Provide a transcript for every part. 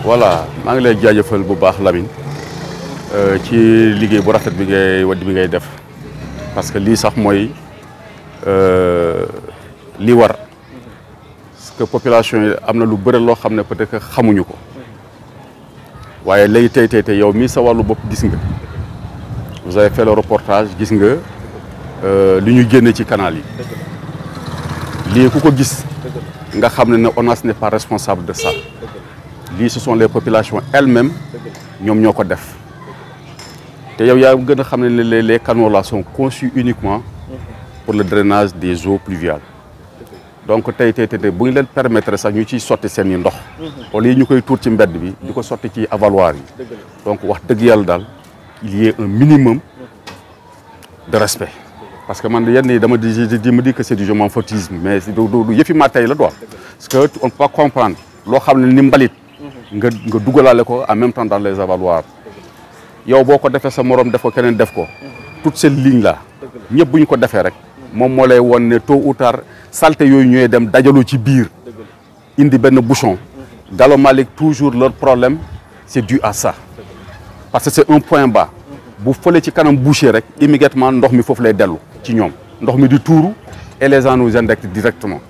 voilà maa ngi lay jaajëfal bu baax Lamine ci liggéey bu rafet bi ngay def parce que lii sax mooy li war parce que population yi am na lu bëri loo xam ne peut-être que xamuñu ko waaye lay tey yow mii sa wàllu bopp gis nga vous avez fait le reportage gis nga li ñu génne ci canal yi lii ku ko gis nga xam ne ONAS n'est pas responsable de ça lii ce sont les populations elles-mêmes ñoom ñoo ko def te yow yaa gën a xam ne les canaux là sont conçus uniquement pour le drainage des eaux pluviales donc tey bu ñu leen permettre sax ñu ciy sotti seen i ndox wala yi ñu koy tuur ci mbedd bi di ko sotti ci avaloir yi donc wax dëgg yàlla daal il y a un minimum de respect parce que man yenn yi dama me dis que c'est du je m'en foutisme mais du yëfi ma tey la doon parce que on peut pas comprendre loo xam ne ni mbalit nga dugalaale ko en même temps dans les avaloirs yow boo ko defee sa morom def ko keneen def ko toute cette ligne là ñëpp bu ñu ko defee rek moom moo lay won ne tôt ou tard saleté yooyu ñooy dem dajaloo ci biir indi benn bouchon Gallo Malick toujours leur problème c'est dû à ça parce que c'est un point bas bu fële ci kanam bouché rek immédiatement ndox mi foofu lay dellu ci ñoom ndox mi di tuuru et les gens nous indexent directement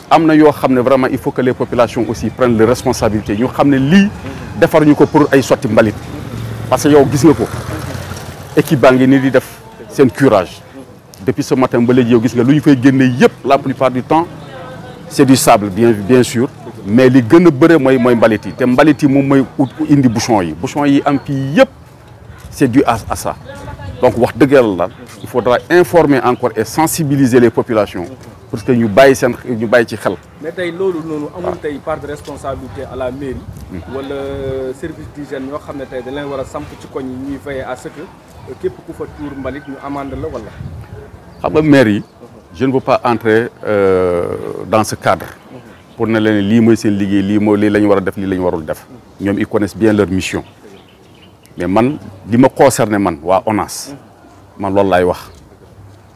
am na yoo xam ne vraiment il faut que les populations aussi prennent les responsabilités ñu xam ne lii defar ñu ko pour ay sotti mbalit parce que yow gis nga ko équipe baa ngi nii di def seen curage depuis ce matin ba léegi yow gis nga lu ñu fay génne yëpp la plupart du temps c'est du sable bien sûr mais li gën a bëre mooy mbalit yi te mbalit yi moom mooy indi bouchon yi am fii yëpp c'est dû à ça donc wax dëgg yàlla daal il faudra informer encore et sensibiliser les populations pour que ñu bàyyi ci xel. mais tey loolu noonu amul tey part de responsabilité à la mairie. wala service d'hygiène ñoo xam ne tey dañ leen war a samp ci koñ yi ñuy veiller à ce que képp ku fa tuur mbalit ñu amande la wala. xam nga maire yi je ne veux pas entrer dans ce cadre. pour ne leen lii mooy seen liggéey lii la ñu war a def lii la ñu warul def. ñoom ils connaissent bien leur mission. mais man li ma concerné man waa ONAS man loolu laay wax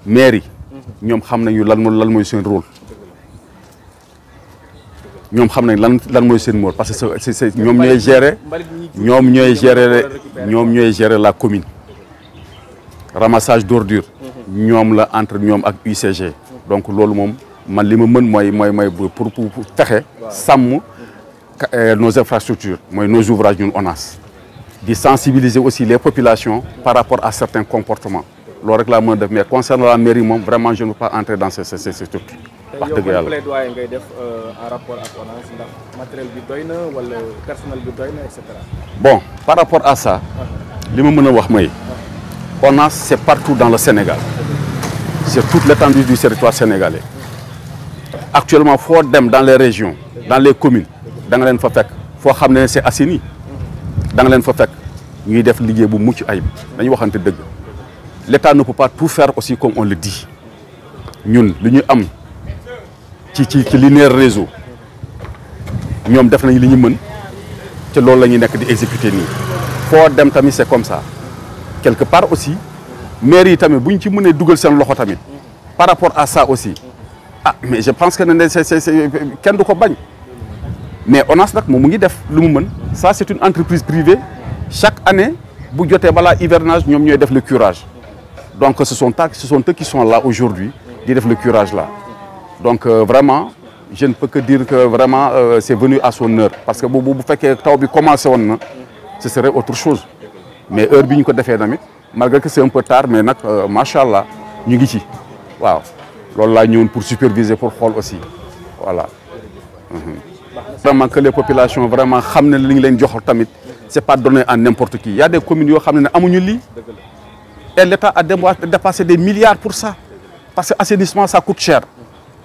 maire yi ñoom xam nañu lan mooy seen rôle ñoom xam nañ lan mooy seen rôle parce que c'est ñoom ñooy gérer la commune ramassage d'ordures ñoom la entre ñoom ak UCG donc loolu moom man li ma mën mooy pour fexe sàmm nos infrastructures mooy nos ouvrages ñun ONAS di sensibiliser aussi les populations par rapport à certains comportements loolu rek laa mën a def mais concernant la mairie moom vraiment je ne veux pas entrer dans ces trucs wax dëgg yàlla plaidoyer ngay def en rapport ak ONAS ndax matériel bi doy na wala personnel bi doy na et cetera. bon par rapport à ça li ma mën a wax mooy ONAS c'est partout dans le Sénégal c'est toute l'étendue du territoire sénégalais actuellement foo dem dans les régions dans les communes da nga leen fa fekk foo xam ne c'est assaini da nga leen fa fekk ñuy def liggéey bu mucc ayib dañuy waxante dëgg l'État ne peut pas tout faire aussi comme on le dit ñun li ñu am ci linéaire réseau ñoom def nañ li ñu mën te loolu la ñuy nekk di exécuter nii foo dem tamit c'est comme ça quelque part aussi maire yi tamit bu ñu ci mënee dugal seen loxo tamit par rapport à ça aussi mais je pense que ne c'est kenn du ko bañ mais ONAS nag moom mu ngi def lu mu mën ça c'est une entreprise privée chaque année bu jotee balaa hivernage ñoom ñooy def le curage donc ce sont eux qui sont là aujourd'hui di def le curage là donc vraiment je ne peux que dire que vraiment c'est venu à son heure parce que bu fekkee taw bi commencé woon na ce serait autre chose mais heure bi ñu ko defee tamit malgré que c'est un peu tard mais nag macha allah ñu ngi ci waaw loolu laa ñëwoon pour superviser pour xool aussi voilà. Vraiment que les populations vraiment xam ne li ñu leen jox tamit c'est pas donné à n'importe qui il y a des communes yoo xam ne amuñu lii et l'État a dépassé des milliards pour ça parce que assainissement ça coûte cher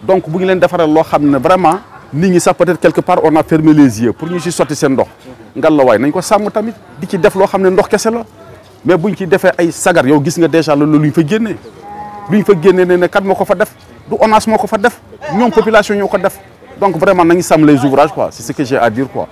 donc bu ñu leen defaral loo xam ne vraiment nit ñi sax peut-être quelque part on a fermé les yeux pour ñu ci sotti seen ndox ngal la waay nañ ko sàmm tamit di ci def loo xam ne ndox kese la mais buñ ci defee ay sagar yow gis nga déjà loolu lu ñu fa génnee lu ñu fa génnee ne kat moo ko fa def du ONAS moo ko fa def ñoom population ñoo ko def donc vraiment nañu sàmm les ouvrages quoi c'est ce que j'ai à dire quoi